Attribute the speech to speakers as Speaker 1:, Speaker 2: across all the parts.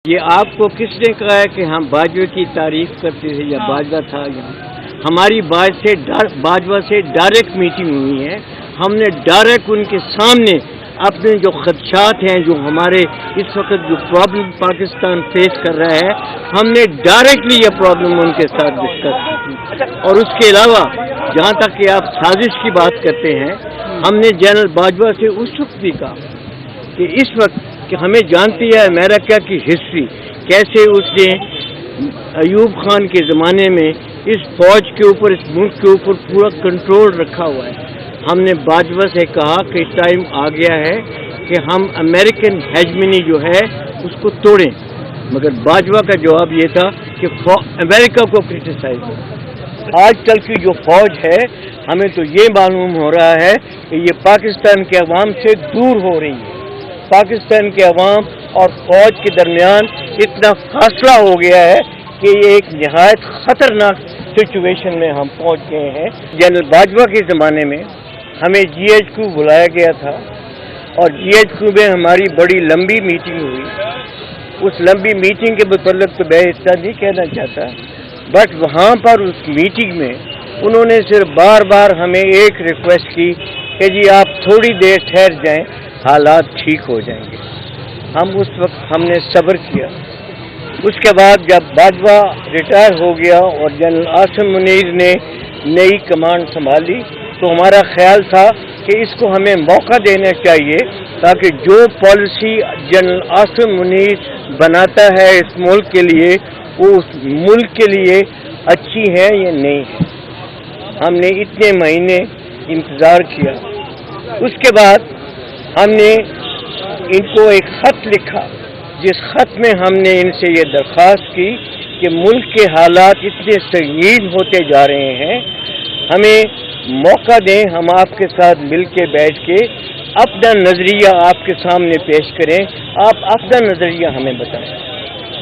Speaker 1: یہ آپ کو کس نے کہا ہے کہ ہم باجوہ کی تعریف کرتے تھے یا باجوہ تھا یہاں؟ ہماری باجوہ سے ڈائریکٹ میٹنگ ہوئی ہے. ہم نے ڈائریکٹ ان کے سامنے اپنے جو خدشات ہیں، جو ہمارے اس وقت جو پرابلم پاکستان فیس کر رہا ہے، ہم نے ڈائریکٹلی یہ پرابلم ان کے ساتھ ڈسکس کی. اور اس کے علاوہ جہاں تک کہ آپ سازش کی بات کرتے ہیں، ہم نے جنرل باجوہ سے اس وقت بھی کہا کہ اس وقت کہ ہمیں جانتی ہے امریکہ کی ہسٹری، کیسے اس نے ایوب خان کے زمانے میں اس فوج کے اوپر، اس ملک کے اوپر پورا کنٹرول رکھا ہوا ہے. ہم نے باجوہ سے کہا کہ ٹائم آ گیا ہے کہ ہم امریکن ہیجمنی جو ہے اس کو توڑیں، مگر باجوہ کا جواب یہ تھا کہ امریکہ کو کرٹیسائز کریں. آج کل کی جو فوج ہے، ہمیں تو یہ معلوم ہو رہا ہے کہ یہ پاکستان کے عوام سے دور ہو رہی ہے. پاکستان کے عوام اور فوج کے درمیان اتنا فاصلہ ہو گیا ہے کہ یہ ایک نہایت خطرناک سچویشن میں ہم پہنچ گئے ہیں. جنرل باجوہ کے زمانے میں ہمیں جی ایچ کیو بلایا گیا تھا اور جی ایچ کیو میں ہماری بڑی لمبی میٹنگ ہوئی. اس لمبی میٹنگ کے متعلق تو میں اتنا نہیں کہنا چاہتا، بٹ وہاں پر اس میٹنگ میں انہوں نے صرف بار بار ہمیں ایک ریکویسٹ کی کہ جی آپ تھوڑی دیر ٹھہر جائیں، حالات ٹھیک ہو جائیں گے. ہم نے صبر کیا. اس کے بعد جب باجوہ ریٹائر ہو گیا اور جنرل عاصم منیر نے نئی کمانڈ سنبھالی، تو ہمارا خیال تھا کہ اس کو ہمیں موقع دینا چاہیے تاکہ جو پالیسی جنرل عاصم منیر بناتا ہے اس ملک کے لیے، وہ اس ملک کے لیے اچھی ہے یا نہیں ہے. ہم نے اتنے مہینے انتظار کیا. اس کے بعد ہم نے ان کو ایک خط لکھا، جس خط میں ہم نے ان سے یہ درخواست کی کہ ملک کے حالات اتنے سنگین ہوتے جا رہے ہیں، ہمیں موقع دیں، ہم آپ کے ساتھ مل کے بیٹھ کے اپنا نظریہ آپ کے سامنے پیش کریں، آپ اپنا نظریہ ہمیں بتائیں.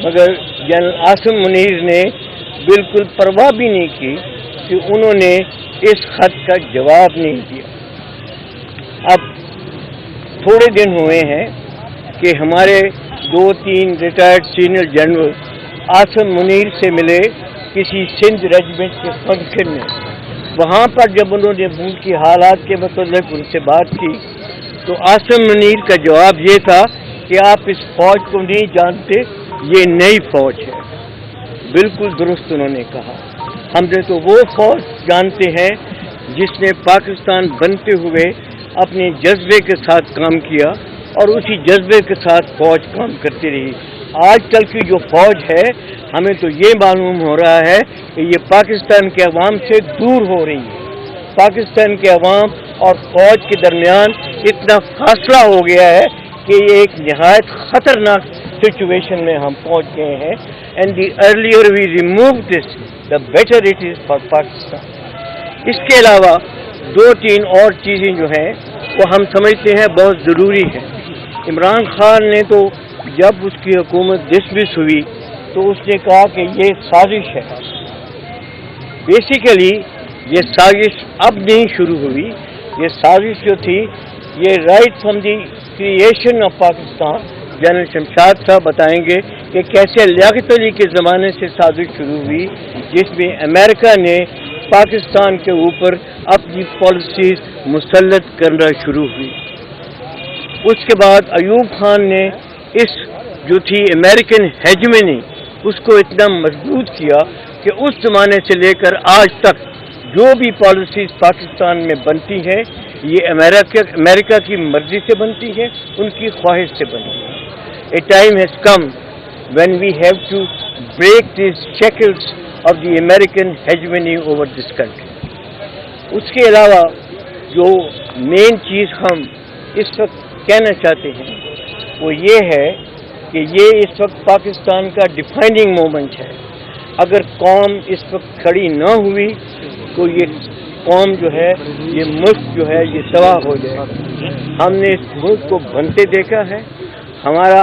Speaker 1: مگر جنرل عاصم منیر نے بالکل پرواہ بھی نہیں کی کہ انہوں نے اس خط کا جواب نہیں دیا. اب تھوڑے دن ہوئے ہیں کہ ہمارے 2-3 retired senior general Asim Munir سے ملے کسی سندھ ریجمنٹ کے فنکشن میں. وہاں پر جب انہوں نے ملک کی حالات کے متعلق ان سے بات کی تو عاصم منیر کا جواب یہ تھا کہ آپ اس فوج کو نہیں جانتے، یہ نئی فوج ہے. بالکل درست انہوں نے کہا. ہم نے تو وہ فوج جانتے ہیں جس نے پاکستان بنتے ہوئے اپنے جذبے کے ساتھ کام کیا اور اسی جذبے کے ساتھ فوج کام کرتی رہی. آج کل کی جو فوج ہے، ہمیں تو یہ معلوم ہو رہا ہے کہ یہ پاکستان کے عوام سے دور ہو رہی ہے. پاکستان کے عوام اور فوج کے درمیان اتنا فاصلہ ہو گیا ہے کہ یہ ایک نہایت خطرناک سچویشن میں ہم پہنچ گئے ہیں. And the earlier we remove this, the better it is for Pakistan. اس کے علاوہ 2-3 اور چیزیں جو ہیں وہ ہم سمجھتے ہیں بہت ضروری ہیں. عمران خان نے تو جب اس کی حکومت ڈسمس ہوئی تو اس نے کہا کہ یہ سازش ہے. بیسیکلی یہ سازش اب نہیں شروع ہوئی. یہ سازش جو تھی، یہ right from the creation of Pakistan. General Shamshad صاحب بتائیں گے کہ کیسے لیاقت علی کے زمانے سے سازش شروع ہوئی، جس میں امریکہ نے پاکستان کے اوپر اپنی پالیسیز مسلط کرنا شروع ہوئی. اس کے بعد ایوب خان نے اس جو تھی امریکن ہیجمنی، اس کو اتنا مضبوط کیا کہ اس زمانے سے لے کر آج تک جو بھی پالیسیز پاکستان میں بنتی ہیں، یہ امریکہ کی مرضی سے بنتی ہے، ان کی خواہش سے بنتی ہے. A time has come when we have to break these shackles of the American hegemony over this country. اس کے علاوہ جو مین چیز ہم اس وقت کہنا چاہتے ہیں وہ یہ ہے کہ یہ اس وقت پاکستان کا ڈیفائننگ مومنٹ ہے. اگر قوم اس وقت کھڑی نہ ہوئی تو یہ قوم جو ہے، یہ ملک جو ہے، یہ تباہ ہو جائے گا. ہم نے اس ملک کو بنتے دیکھا ہے. ہمارا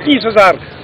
Speaker 2: 30,000।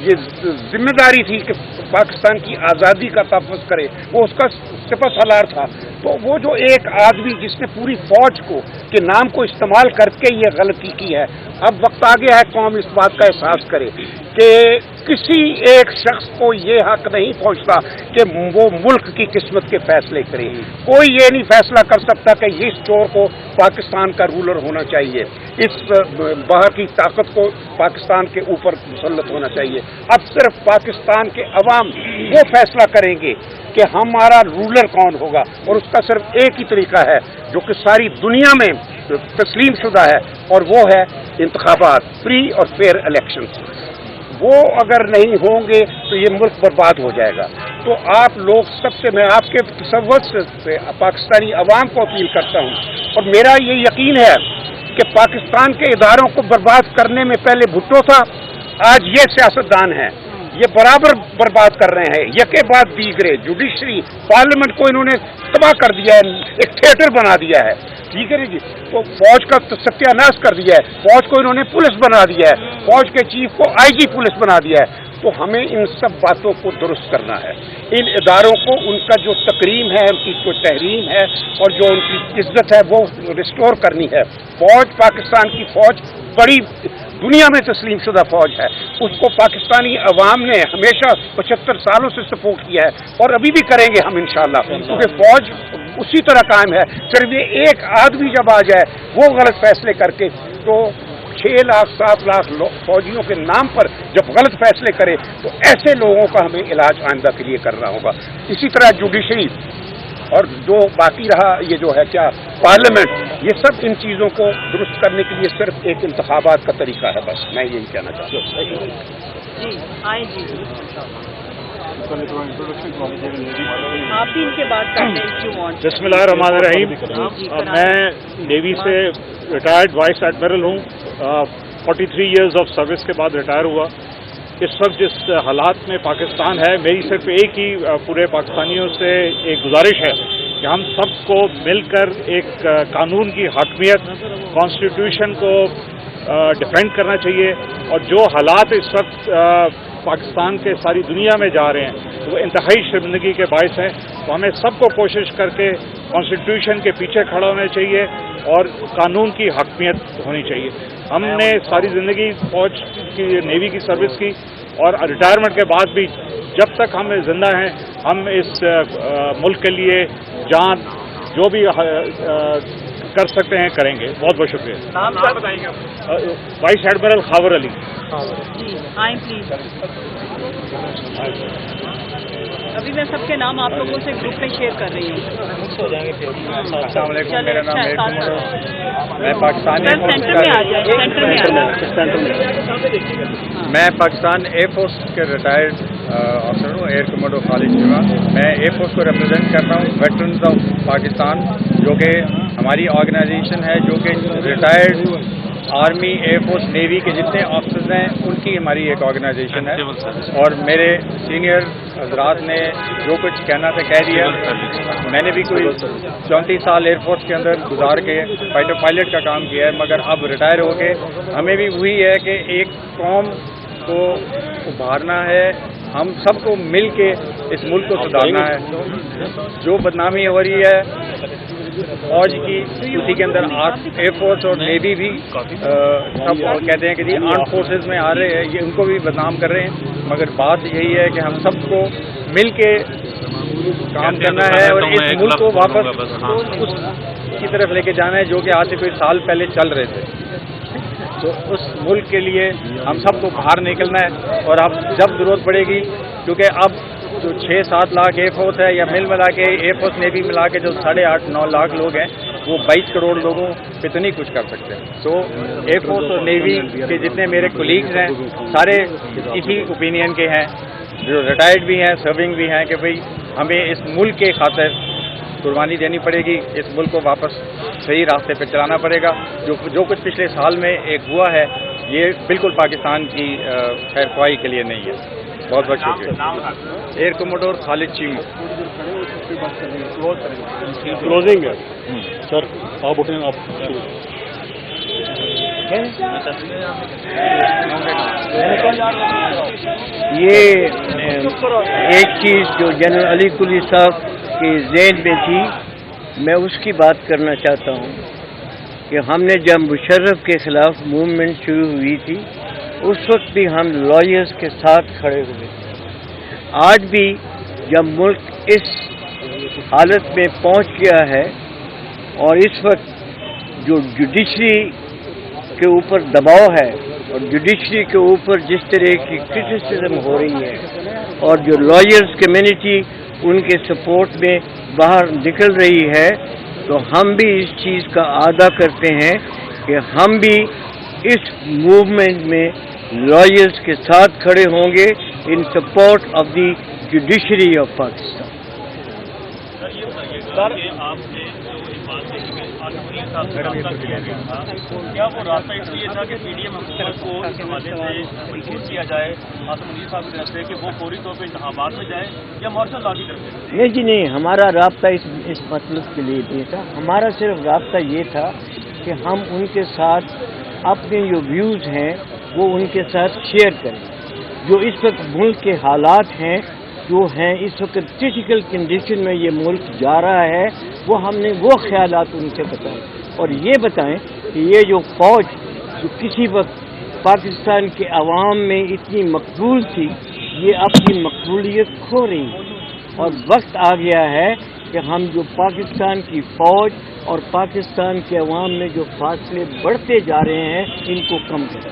Speaker 2: یہ ذمہ داری تھی کہ پاکستان کی آزادی کا تحفظ کرے، وہ اس کا سپہ سالار تھا. تو وہ جو ایک آدمی جس نے پوری فوج کو کے نام کو استعمال کر کے یہ غلطی کی ہے، اب وقت آ گیا ہے قوم اس بات کا احساس کرے کہ کسی ایک شخص کو یہ حق نہیں پہنچتا کہ وہ ملک کی قسمت کے فیصلے کرے. کوئی یہ نہیں فیصلہ کر سکتا کہ اس چور کو پاکستان کا رولر ہونا چاہیے، اس باہر کی طاقت کو پاکستان کے اوپر مسلط ہونا چاہیے. اب صرف پاکستان کے عوام وہ فیصلہ کریں گے کہ ہمارا رولر کون ہوگا، اور اس کا صرف ایک ہی طریقہ ہے جو کہ ساری دنیا میں تسلیم شدہ ہے، اور وہ ہے انتخابات، فری اور فیئر الیکشنز. وہ اگر نہیں ہوں گے تو یہ ملک برباد ہو جائے گا. تو آپ لوگ سب سے، میں آپ کے تصور سے پاکستانی عوام کو اپیل کرتا ہوں، اور میرا یہ یقین ہے کہ پاکستان کے اداروں کو برباد کرنے میں پہلے بھٹو تھا، آج یہ سیاستدان ہیں، یہ برابر برباد کر رہے ہیں. یکے بعد دیگرے جوڈیشری، پارلیمنٹ کو انہوں نے تباہ کر دیا ہے، ایک تھیٹر بنا دیا ہے. ٹھیک ہے جی. تو فوج کا ستیہ ناش کر دیا ہے، فوج کو انہوں نے پولیس بنا دیا ہے، فوج کے چیف کو آئی جی پولیس بنا دیا ہے. تو ہمیں ان سب باتوں کو درست کرنا ہے. ان اداروں کو ان کا جو تکریم ہے، ان کی جو تحریم ہے اور جو ان کی عزت ہے وہ ریسٹور کرنی ہے. فوج، پاکستان کی فوج بڑی دنیا میں تسلیم شدہ فوج ہے. اس کو پاکستانی عوام نے ہمیشہ 75 سالوں سے سپورٹ کیا ہے، اور ابھی بھی کریں گے ہم انشاءاللہ، کیونکہ فوج اسی طرح قائم ہے. صرف یہ ایک آدمی جب آ جائے وہ غلط فیصلے کر کے، تو 6 لاکھ 7 لاکھ فوجیوں کے نام پر جب غلط فیصلے کرے تو ایسے لوگوں کا ہمیں علاج آئندہ کے لیے کرنا ہوگا. اسی طرح جوڈیشری اور جو باقی رہا یہ جو ہے کیا پارلیمنٹ، یہ سب ان چیزوں کو درست کرنے کے لیے صرف ایک انتخابات کا طریقہ ہے. بس میں یہی کہنا چاہتا ہوں.
Speaker 3: آپ بھی ان کے بات کرتے ہیں.
Speaker 4: بسم اللہ الرحمن الرحیم. میں نیوی سے ریٹائرڈ وائس ایڈمرل ہوں. 43 ایئرز آف سروس کے بعد ریٹائر ہوا. اس وقت جس حالات میں پاکستان ہے، میری صرف ایک ہی پورے پاکستانیوں سے ایک گزارش ہے کہ ہم سب کو مل کر ایک قانون کی حاکمیت، کانسٹیٹیوشن کو ڈیفینڈ کرنا چاہیے. اور جو حالات اس وقت پاکستان کے ساری دنیا میں جا رہے ہیں وہ انتہائی شرمندگی کے باعث ہیں. تو ہمیں سب کو کوشش کر کے کانسٹیٹیوشن کے پیچھے کھڑا ہونا چاہیے اور قانون کی حاکمیت ہونی چاہیے. ہم نے ساری زندگی فوج کی، نیوی کی سروس کی، اور ریٹائرمنٹ کے بعد بھی جب تک ہم زندہ ہیں ہم اس ملک کے لیے جان جو بھی کر سکتے ہیں کریں گے. بہت بہت شکریہ.
Speaker 3: نام بتائیں گے؟
Speaker 4: وائس ایڈمرل خاور علی.
Speaker 3: جی آئیں پلیز. ابھی میں سب کے نام آپ لوگوں سے گروپ میں شیئر کر رہی ہوں.
Speaker 5: السلام علیکم، میرا نام میں پاکستان ایئر فورس کے ریٹائرڈ افسر ہوں، ایئر کمانڈو خالد شیوا. میں ایئر فورس کو ریپرزینٹ کرتا ہوں، ویٹرنز آف پاکستان، جو کہ ہماری آرگنائزیشن ہے جو کہ retired army, air force, navy کے جتنے آفیسرز ہیں ان کی ہماری ایک آرگنائزیشن ہے. اور میرے سینئر حضرات نے جو کچھ کہنا تھا کہہ دیا. میں نے بھی کوئی 34 سال ایئر فورس کے اندر گزار کے فائٹر پائلٹ کا کام کیا ہے، مگر اب ریٹائر ہو کے ہمیں بھی وہی ہے کہ ایک قوم کو ابھارنا ہے، ہم سب کو مل کے اس ملک کو سدھارنا ہے. جو بدنامی ہو رہی ہے فوج کی، اسی کے اندر ایئر فورس اور نیوی بھی سب کہتے ہیں کہ جی آرم فورسز میں آ رہے ہیں، یہ ان کو بھی بدنام کر رہے ہیں. مگر بات یہی ہے کہ ہم سب کو مل کے کام کرنا ہے اور اس ملک کو واپس اس کی طرف لے کے جانا ہے جو کہ آج سے کوئی سال پہلے چل رہے تھے. تو اس ملک کے لیے ہم سب کو باہر نکلنا ہے. اور اب جب ضرورت پڑے گی، کیونکہ اب جو 6-7 لاکھ ایئر فورس ہے یا مل ملا کے ایئر فورس نیوی ملا کے جو 8.5-9 لاکھ لوگ ہیں، وہ 22 کروڑ لوگوں پہ تو نہیں کچھ کر سکتے. تو ایئر فورس اور نیوی کے جتنے میرے کولیگز ہیں سارے اسی اوپینین کے ہیں، جو ریٹائرڈ بھی ہیں، سرونگ بھی ہیں، کہ بھئی ہمیں اس ملک کے خاطر قربانی دینی پڑے گی، اس ملک کو واپس صحیح راستے پہ چلانا پڑے گا. جو کچھ پچھلے سال میں ایک ہوا ہے یہ بالکل پاکستان کی خیر خواہی کے لیے نہیں ہے. بہت بہت شکریہ. ایئر کموڈور خالد چیمو.
Speaker 4: کلوزنگ ہے سر. آپ اٹھیں. آپ
Speaker 1: یہ ایک چیز جو جنرل علی قلی صاحب کے ذہن میں تھی، میں اس کی بات کرنا چاہتا ہوں کہ ہم نے جب مشرف کے خلاف موومنٹ شروع ہوئی تھی اس وقت بھی ہم لائرز کے ساتھ کھڑے ہوئے تھے۔ آج بھی جب ملک اس حالت میں پہنچ گیا ہے اور اس وقت جو جوڈیشری کے اوپر دباؤ ہے اور جوڈیشری کے اوپر جس طرح کی کرٹیسزم ہو رہی ہے اور جو لائرز کمیونٹی ان کے سپورٹ میں باہر نکل رہی ہے، تو ہم بھی اس چیز کا اعادہ کرتے ہیں کہ ہم بھی اس موومنٹ میں لائرز کے ساتھ کھڑے ہوں گے in support of the judiciary of Pakistan.
Speaker 6: کیا وہ راستہ اس لیے تھا کہ پی ڈی ایم حکومت کو اس حوالے سے مجبور کیا جائے آصف منیر صاحب کی طرف سے کہ وہ فوری طور پہ انتخابات میں جائے یا مارشل لا کی طرف سے؟
Speaker 1: نہیں جی نہیں، ہمارا رابطہ اس مطلب کے لیے نہیں تھا۔ ہمارا صرف رابطہ یہ تھا کہ ہم ان کے ساتھ اپنے جو ویوز ہیں وہ ان کے ساتھ شیئر کریں۔ جو اس وقت ملک کے حالات ہیں جو ہیں اس وقت کرٹیکل کنڈیشن میں یہ ملک جا رہا ہے، وہ ہم نے وہ خیالات ان سے بتائے اور یہ بتائیں کہ یہ جو فوج جو کسی وقت پاکستان کے عوام میں اتنی مقبول تھی، یہ اپنی مقبولیت کھو رہی ہے اور وقت آ گیا ہے کہ ہم جو پاکستان کی فوج اور پاکستان کے عوام میں جو فاصلے بڑھتے جا رہے ہیں ان کو کم کریں۔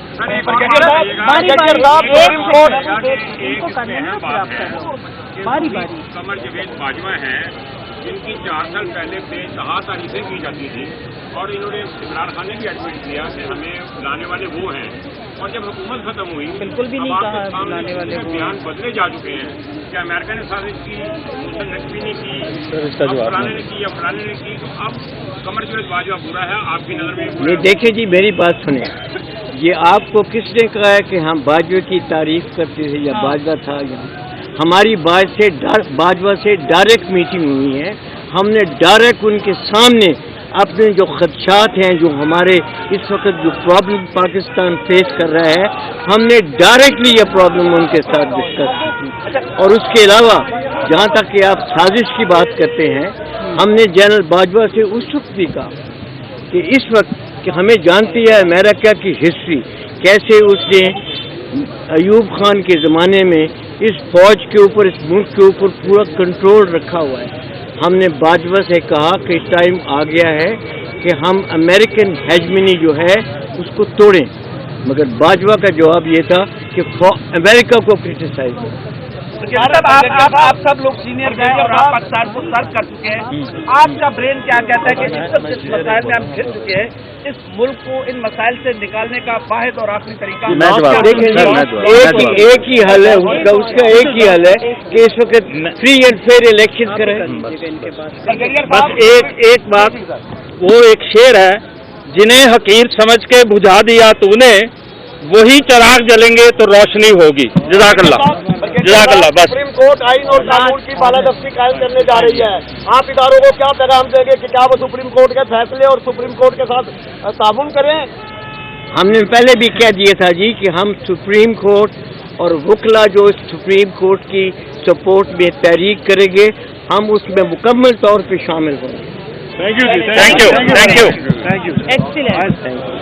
Speaker 7: قمر جاوید باجوہ ہیں جن کی 4 سال پہلے بے انتہا تعریفیں کی جاتی تھی اور انہوں نے عمران خان نے بھی ایڈمٹ کیا کہ ہمیں بلانے والے وہ ہیں، اور جب حکومت ختم ہوئی بالکل بھی نہیں کہا بلانے والے بیان بدلے جا چکے ہیں کہ امریکہ نے سازش کی، مسلم نقوی نے کی، فلانے نے کی یا فلانے نے کی، تو اب قمر جاوید باجوہ برا ہے آپ کی نظر میں؟
Speaker 1: یہ دیکھیں جی میری بات سنیں، یہ آپ کو کس نے کہا ہے کہ ہم باجوہ کی تعریف کرتے تھے یا باجوہ تھا یہاں؟ ہماری باجوہ سے ڈائریکٹ میٹنگ ہوئی ہے، ہم نے ڈائریکٹ ان کے سامنے اپنے جو خدشات ہیں، جو ہمارے اس وقت جو پرابلم پاکستان فیس کر رہا ہے، ہم نے ڈائریکٹلی یہ پرابلم ان کے ساتھ ڈسکس کی۔ اور اس کے علاوہ جہاں تک کہ آپ سازش کی بات کرتے ہیں، ہم نے جنرل باجوہ سے اس وقت بھی کہا کہ اس وقت کہ ہمیں جانتی ہے امریکہ کی ہسٹری، کیسے اس نے ایوب خان کے زمانے میں اس فوج کے اوپر، اس ملک کے اوپر پورا کنٹرول رکھا ہوا ہے۔ ہم نے باجوہ سے کہا کہ ٹائم آ گیا ہے کہ ہم امریکن ہیجمنی جو ہے اس کو توڑیں، مگر باجوہ کا جواب یہ تھا کہ امریکہ کو کرٹیسائز کریں۔
Speaker 6: آپ سب لوگ سینئر ہیں اور آپ پاکستان کو سرو کر چکے ہیں، آپ کا برین کیا کہتا ہے کہ اس مسائل میں ہم گھر چکے ہیں، اس ملک کو ان مسائل سے نکالنے کا واحد اور آخری طریقہ
Speaker 1: ایک ہی حل ہے، اس کا ایک ہی حل ہے کہ اس وقت فری اینڈ فیئر الیکشن کریں۔
Speaker 8: بس ایک بات، وہ ایک شعر ہے، جنہیں حقیر سمجھ کے بجھا دیا تو نے، وہی چراغ جلیں گے تو روشنی ہوگی۔ جزاک اللہ، جزاک اللہ۔ بس
Speaker 6: سپریم کورٹ آئین اور قانون کی بالادستی قائم کرنے جا رہی ہے، آپ اداروں کو کیا پیغام دیں گے کہ کیا وہ سپریم کورٹ کے فیصلے اور سپریم کورٹ کے ساتھ تعاون کریں؟
Speaker 1: ہم نے پہلے بھی کہہ دیا تھا جی کہ ہم سپریم کورٹ اور وکلا جو سپریم کورٹ کی سپورٹ میں تحریک کریں گے، ہم اس میں مکمل طور پہ شامل ہوں گے۔
Speaker 8: Thank you, thank you, thank you, thank you, excellent, thank you.